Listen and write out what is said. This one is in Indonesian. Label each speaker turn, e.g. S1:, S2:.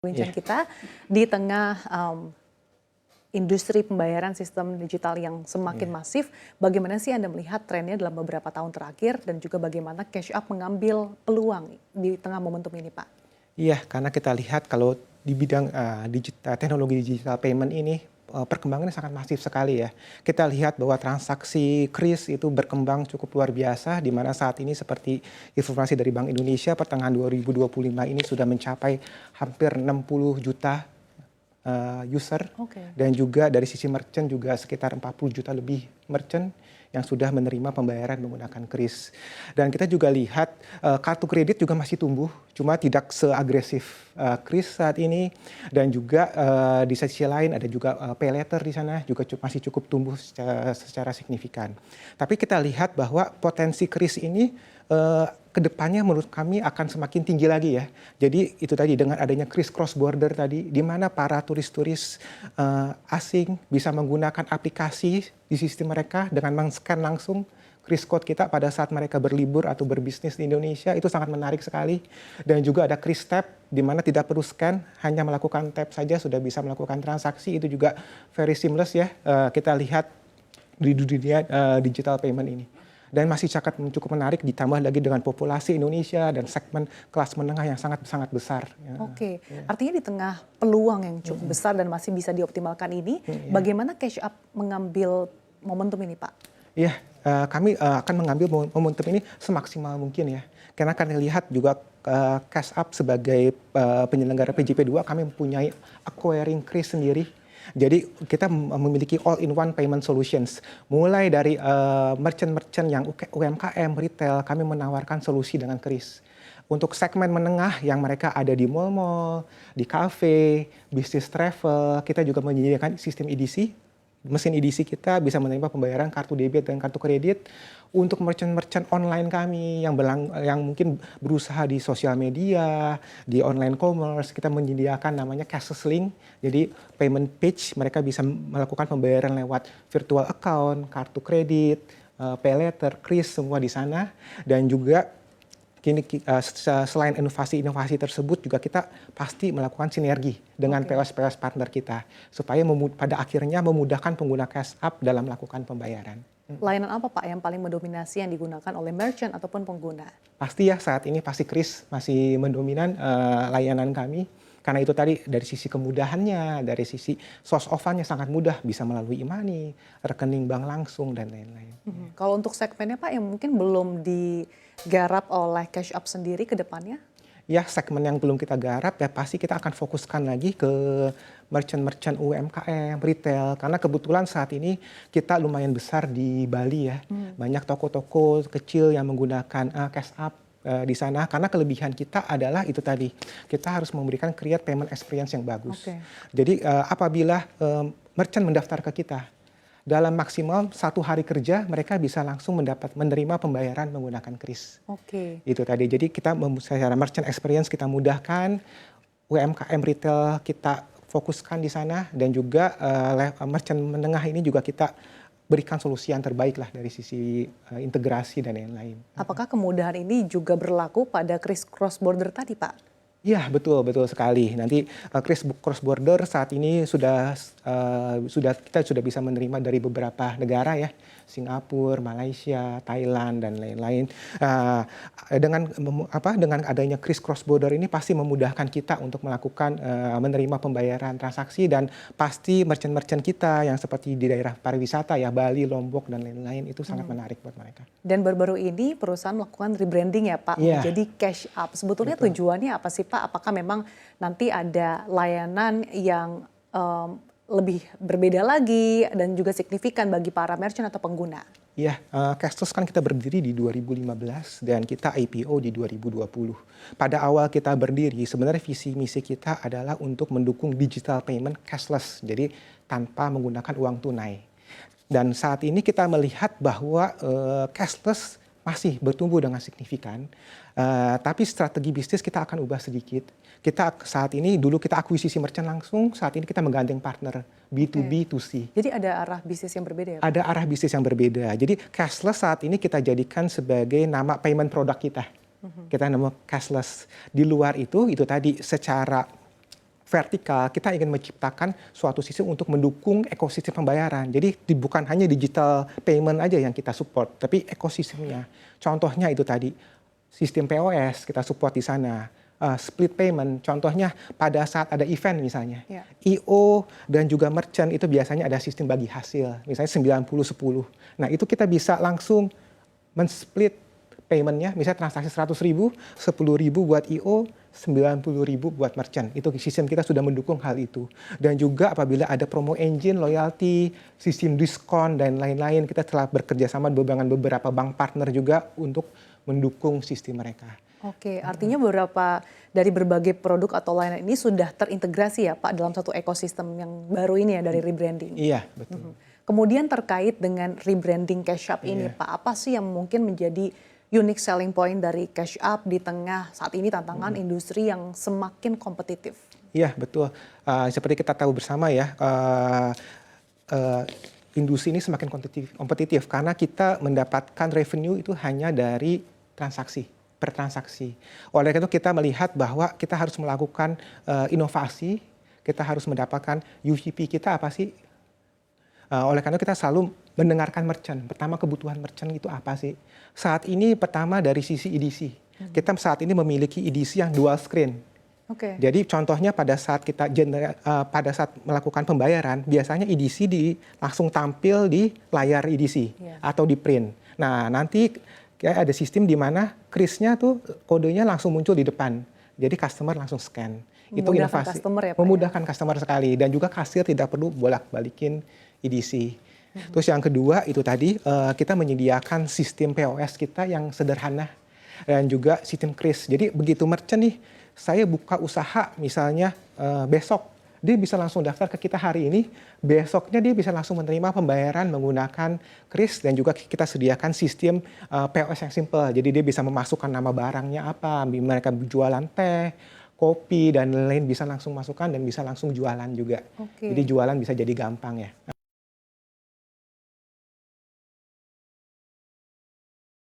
S1: Bincang kita di tengah industri pembayaran sistem digital yang semakin masif, bagaimana sih Anda melihat trennya dalam beberapa tahun terakhir dan juga bagaimana Cash App mengambil peluang di tengah momentum ini, Pak?
S2: Iya, karena kita lihat kalau di bidang teknologi digital payment ini perkembangannya sangat masif sekali ya. Kita lihat bahwa transaksi kris itu berkembang cukup luar biasa, di mana saat ini seperti informasi dari Bank Indonesia pertengahan 2025 ini sudah mencapai hampir 60 juta user. Dan juga dari sisi merchant juga sekitar 40 juta lebih merchant yang sudah menerima pembayaran menggunakan kris. Dan kita juga lihat kartu kredit juga masih tumbuh, cuma tidak seagresif kris saat ini. Dan juga di sisi lain ada juga pay later di sana juga masih cukup tumbuh secara signifikan. Tapi kita lihat bahwa potensi kris ini kedepannya menurut kami akan semakin tinggi lagi ya. Jadi itu tadi dengan adanya kris cross border tadi, di mana para turis-turis asing bisa menggunakan aplikasi di sistem mereka dengan men-scan langsung kris code kita pada saat mereka berlibur atau berbisnis di Indonesia, itu sangat menarik sekali. Dan juga ada kris tap, di mana tidak perlu scan, hanya melakukan tap saja sudah bisa melakukan transaksi, itu juga very seamless ya. Kita lihat di dunia digital payment ini. Dan masih cukup menarik, ditambah lagi dengan populasi Indonesia dan segmen kelas menengah yang sangat besar.
S1: Artinya di tengah peluang yang cukup besar dan masih bisa dioptimalkan ini, bagaimana Cash App mengambil momentum ini, Pak?
S2: Iya, kami akan mengambil momentum ini semaksimal mungkin ya. Karena kami lihat juga Cash App sebagai penyelenggara PJP2, kami mempunyai acquiring kris sendiri. Jadi kita memiliki all-in-one payment solutions. Mulai dari merchant-merchant yang UMKM, retail, kami menawarkan solusi dengan kris. Untuk segmen menengah yang mereka ada di mall-mall, di cafe, bisnis travel, kita juga menyediakan sistem EDC. Mesin EDC kita bisa menerima pembayaran kartu debit dan kartu kredit. Untuk merchant-merchant online kami yang mungkin berusaha di sosial media, di online commerce, kita menyediakan namanya cashless link. Jadi payment page, mereka bisa melakukan pembayaran lewat virtual account, kartu kredit, pay later, kris, semua di sana. Dan juga kini selain inovasi-inovasi tersebut juga kita pasti melakukan sinergi dengan POS partner kita supaya pada akhirnya memudahkan pengguna Cash App dalam melakukan pembayaran.
S1: Layanan apa Pak yang paling mendominasi yang digunakan oleh merchant ataupun pengguna?
S2: Pasti ya saat ini pasti kris masih mendominan layanan kami. Karena itu tadi dari sisi kemudahannya, dari sisi source of fund-nya sangat mudah, bisa melalui e-money, rekening bank langsung dan lain-lain.
S1: Kalau untuk segmennya Pak yang mungkin belum digarap oleh Cash App sendiri ke depannya?
S2: Ya, segmen yang belum kita garap ya pasti kita akan fokuskan lagi ke merchant-merchant UMKM, retail. Karena kebetulan saat ini kita lumayan besar di Bali ya. Banyak toko-toko kecil yang menggunakan Cash App di sana. Karena kelebihan kita adalah itu tadi. Kita harus memberikan create payment experience yang bagus. Jadi apabila merchant mendaftar ke kita, dalam maksimal 1 hari kerja mereka bisa langsung menerima pembayaran menggunakan kris. Itu tadi. Jadi kita secara merchant experience kita mudahkan, UMKM retail kita fokuskan di sana, dan juga merchant menengah ini juga kita berikan solusi yang terbaik lah dari sisi integrasi dan lain-lain.
S1: Apakah kemudahan ini juga berlaku pada kris cross border tadi, Pak?
S2: Iya, betul sekali. Nanti kris cross border saat ini kita sudah bisa menerima dari beberapa negara ya, Singapura, Malaysia, Thailand dan lain-lain. Dengan adanya kris cross border ini pasti memudahkan kita untuk melakukan menerima pembayaran transaksi, dan pasti merchant-merchant kita yang seperti di daerah pariwisata ya, Bali, Lombok dan lain-lain itu sangat menarik buat mereka.
S1: Dan baru-baru ini perusahaan melakukan rebranding ya Pak, menjadi Cash App. Sebetulnya tujuannya apa sih Pak? Apakah memang nanti ada layanan yang lebih berbeda lagi dan juga signifikan bagi para merchant atau pengguna?
S2: Ya, Cashless kan kita berdiri di 2015 dan kita IPO di 2020. Pada awal kita berdiri, sebenarnya visi misi kita adalah untuk mendukung digital payment cashless, jadi tanpa menggunakan uang tunai. Dan saat ini kita melihat bahwa cashless masih bertumbuh dengan signifikan, tapi strategi bisnis kita akan ubah sedikit. Kita saat ini, dulu kita akuisisi merchant langsung, saat ini kita menggandeng partner B2B, 2C.
S1: Jadi ada arah bisnis yang berbeda ya?
S2: Ada arah bisnis yang berbeda. Jadi cashless saat ini kita jadikan sebagai nama payment product kita. Kita nama cashless. Di luar itu tadi secara vertikal, kita ingin menciptakan suatu sistem untuk mendukung ekosistem pembayaran. Jadi bukan hanya digital payment aja yang kita support, tapi ekosistemnya. Contohnya itu tadi, sistem POS kita support di sana. Split payment, contohnya pada saat ada event misalnya. IO dan juga merchant itu biasanya ada sistem bagi hasil, misalnya 90-10. Nah itu kita bisa langsung men-split payment-nya, misalnya transaksi 100.000, 10.000 buat IO, 90.000 buat merchant. Itu sistem kita sudah mendukung hal itu. Dan juga apabila ada promo engine, loyalty, sistem diskon, dan lain-lain, kita telah bekerja sama dengan beberapa bank partner juga untuk mendukung sistem mereka.
S1: Oke, artinya beberapa dari berbagai produk atau layanan ini sudah terintegrasi ya Pak dalam satu ekosistem yang baru ini ya dari rebranding.
S2: Iya, betul.
S1: Kemudian terkait dengan rebranding Cash App ini Pak, apa sih yang mungkin menjadi unique selling point dari Cash App di tengah saat ini tantangan industri yang semakin kompetitif?
S2: Iya, betul. Seperti kita tahu bersama ya, industri ini semakin kompetitif karena kita mendapatkan revenue itu hanya dari transaksi, per transaksi. Oleh karena itu kita melihat bahwa kita harus melakukan inovasi, kita harus mendapatkan UGP kita apa sih? Oleh karena itu kita selalu mendengarkan merchant. Pertama kebutuhan merchant itu apa sih? Saat ini pertama dari sisi EDC. Kita saat ini memiliki EDC yang dual screen. Jadi contohnya pada saat kita pada saat melakukan pembayaran, biasanya EDC langsung tampil di layar EDC atau di print. Nah nanti ada sistem di mana krisnya tuh kodenya langsung muncul di depan. Jadi customer langsung scan. Itu inovasi. Memudahkan customer sekali. Dan juga kasir tidak perlu bolak-balikin EDC. Terus yang kedua itu tadi kita menyediakan sistem POS kita yang sederhana dan juga sistem kris. Jadi begitu merchant nih, saya buka usaha misalnya besok, dia bisa langsung daftar ke kita hari ini, besoknya dia bisa langsung menerima pembayaran menggunakan kris dan juga kita sediakan sistem POS yang simple. Jadi dia bisa memasukkan nama barangnya apa, mereka jualan teh, kopi dan lain-lain bisa langsung masukkan dan bisa langsung jualan juga. Jadi jualan bisa jadi gampang ya.